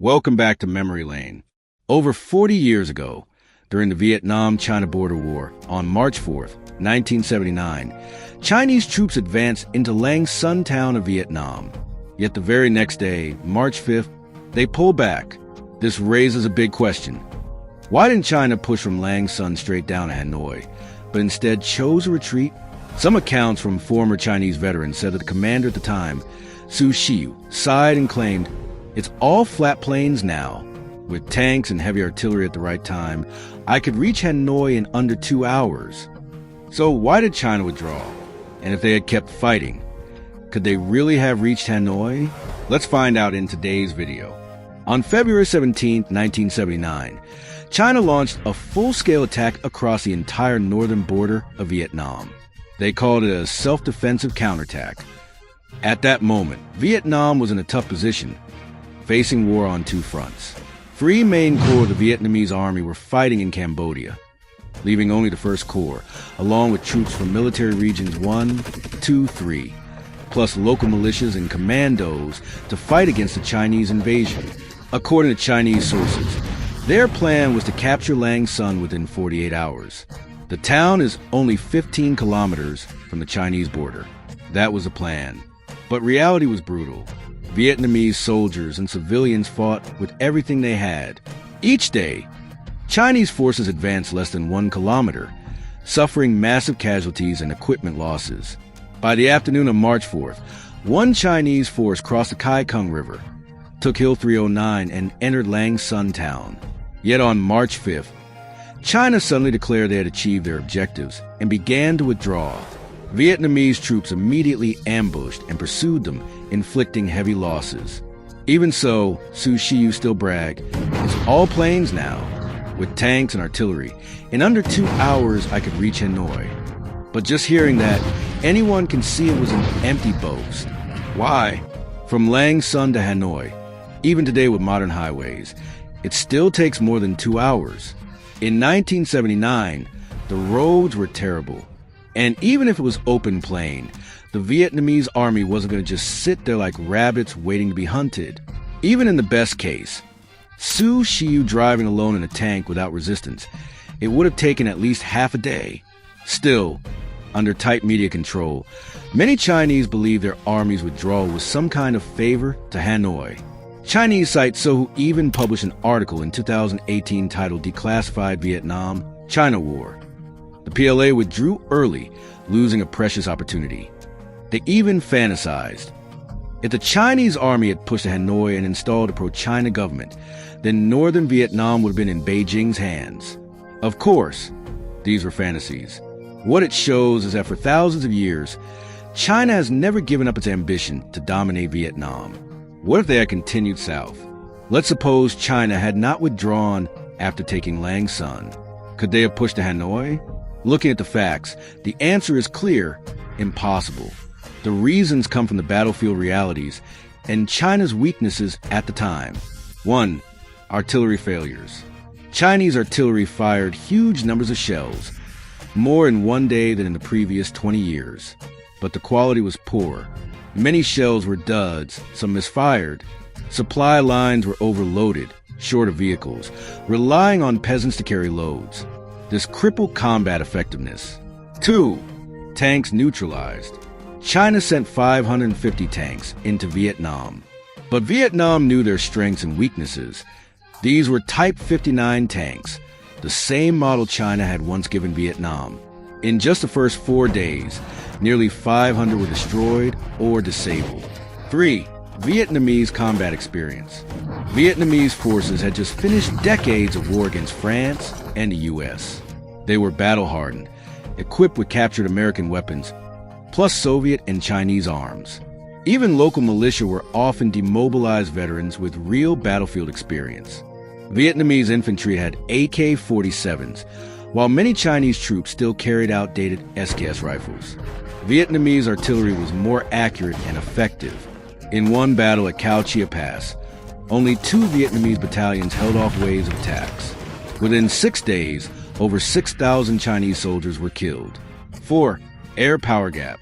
Welcome back to Memory Lane. Over 40 years ago, during the Vietnam-China border war, on March 4th, 1979, Chinese troops advanced into Lạng Sơn town of Vietnam. Yet the very next day, March 5th, they pulled back. This raises a big question. Why didn't China push from Lạng Sơn straight down to Hanoi, but instead chose a retreat? Some accounts from former Chinese veterans said that the commander at the time, Su Shiyu, sighed and claimed, "It's all flat plains now. With tanks and heavy artillery at the right time, I could reach Hanoi in under 2 hours." So why did China withdraw? And if they had kept fighting, could they really have reached Hanoi? Let's find out in today's video. On February 17, 1979, China launched a full-scale attack across the entire northern border of Vietnam. They called it a self-defensive counterattack. At that moment, Vietnam was in a tough position, facing war on two fronts. Three main corps of the Vietnamese army were fighting in Cambodia, leaving only the First Corps, along with troops from military regions 1, 2, 3, plus local militias and commandos to fight against the Chinese invasion. According to Chinese sources, their plan was to capture Lạng Sơn within 48 hours. The town is only 15 kilometers from the Chinese border. That was the plan. But reality was brutal. Vietnamese soldiers and civilians fought with everything they had. Each day, Chinese forces advanced less than 1 kilometer, suffering massive casualties and equipment losses. By the afternoon of March 4th, one Chinese force crossed the Kai Kung River, took Hill 309, and entered Lạng Sơn town. Yet on March 5th, China suddenly declared they had achieved their objectives and began to withdraw. Vietnamese troops immediately ambushed and pursued them, inflicting heavy losses. Even so, Su Shiyu still bragged, "It's all plains now, with tanks and artillery. In under 2 hours, I could reach Hanoi." But just hearing that, anyone can see it was an empty boast. Why? From Lạng Sơn to Hanoi, even today with modern highways, it still takes more than 2 hours. In 1979, the roads were terrible. And even if it was open plain, the Vietnamese army wasn't going to just sit there like rabbits waiting to be hunted. Even in the best case, Su Shiyu driving alone in a tank without resistance, it would have taken at least half a day. Still, under tight media control, many Chinese believe their army's withdrawal was some kind of favor to Hanoi. Chinese site Sohu even published an article in 2018 titled "Declassified Vietnam, China War." The PLA withdrew early, losing a precious opportunity. They even fantasized. If the Chinese army had pushed to Hanoi and installed a pro-China government, then northern Vietnam would have been in Beijing's hands. Of course, these were fantasies. What it shows is that for thousands of years, China has never given up its ambition to dominate Vietnam. What if they had continued south? Let's suppose China had not withdrawn after taking Lạng Sơn. Could they have pushed to Hanoi? Looking at the facts, the answer is clear: impossible. The reasons come from the battlefield realities and China's weaknesses at the time. 1. Artillery failures. Chinese artillery fired huge numbers of shells, more in one day than in the previous 20 years. But the quality was poor. Many shells were duds, some misfired. Supply lines were overloaded, short of vehicles, relying on peasants to carry loads. This crippled combat effectiveness. 2. Tanks neutralized. China sent 550 tanks into Vietnam. But Vietnam knew their strengths and weaknesses. These were Type 59 tanks, the same model China had once given Vietnam. In just the first 4 days, nearly 500 were destroyed or disabled. 3. Vietnamese combat experience. Vietnamese forces had just finished decades of war against France and the U.S. They were battle-hardened, equipped with captured American weapons, plus Soviet and Chinese arms. Even local militia were often demobilized veterans with real battlefield experience. Vietnamese infantry had AK-47s, while many Chinese troops still carried outdated SKS rifles. Vietnamese artillery was more accurate and effective. In one battle at Cao Chia Pass, only 2 Vietnamese battalions held off waves of attacks. Within 6 days, over 6,000 Chinese soldiers were killed. 4. Air power gap.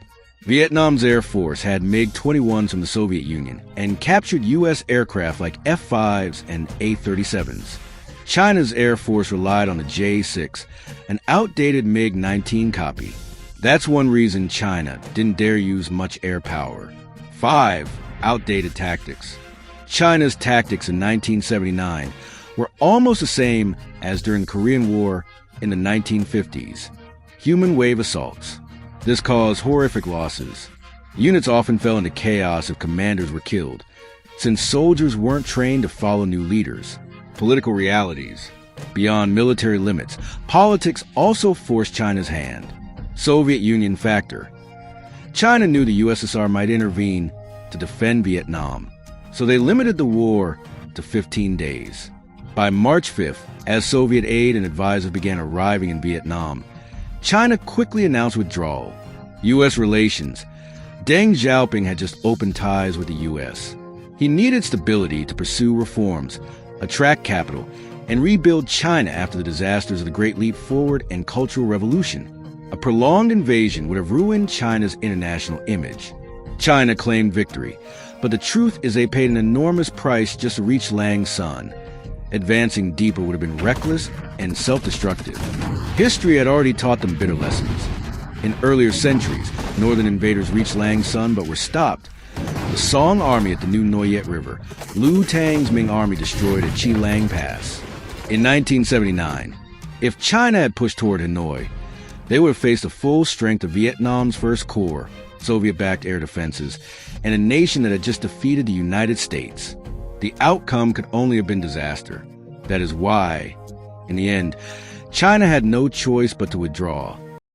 Vietnam's Air Force had MiG-21s from the Soviet Union and captured U.S. aircraft like F-5s and A-37s. China's Air Force relied on the J-6, an outdated MiG-19 copy. That's one reason China didn't dare use much air power. 5. Outdated tactics. China's tactics in 1979 were almost the same as during the Korean War in the 1950s. Human wave assaults. This caused horrific losses. Units often fell into chaos if commanders were killed, since soldiers weren't trained to follow new leaders. Political realities. Beyond military limits, politics also forced China's hand. Soviet Union factor. China knew the USSR might intervene to defend Vietnam, so they limited the war to 15 days. By March 5th, as Soviet aid and advisors began arriving in Vietnam, China quickly announced withdrawal. U.S. relations. Deng Xiaoping had just opened ties with the U.S. He needed stability to pursue reforms, attract capital, and rebuild China after the disasters of the Great Leap Forward and Cultural Revolution. A prolonged invasion would have ruined China's international image. China claimed victory, but the truth is they paid an enormous price just to reach Lạng Sơn. Advancing deeper would have been reckless and self-destructive. History had already taught them bitter lessons. In earlier centuries, northern invaders reached Lạng Sơn but were stopped. The Song army at the new Noyet River, Lu Tang's Ming army destroyed at Chi Lang Pass. In 1979, if China had pushed toward Hanoi, they would have faced the full strength of Vietnam's First Corps, Soviet-backed air defenses, and a nation that had just defeated the United States. The outcome could only have been disaster. That is why, in the end, China had no choice but to withdraw.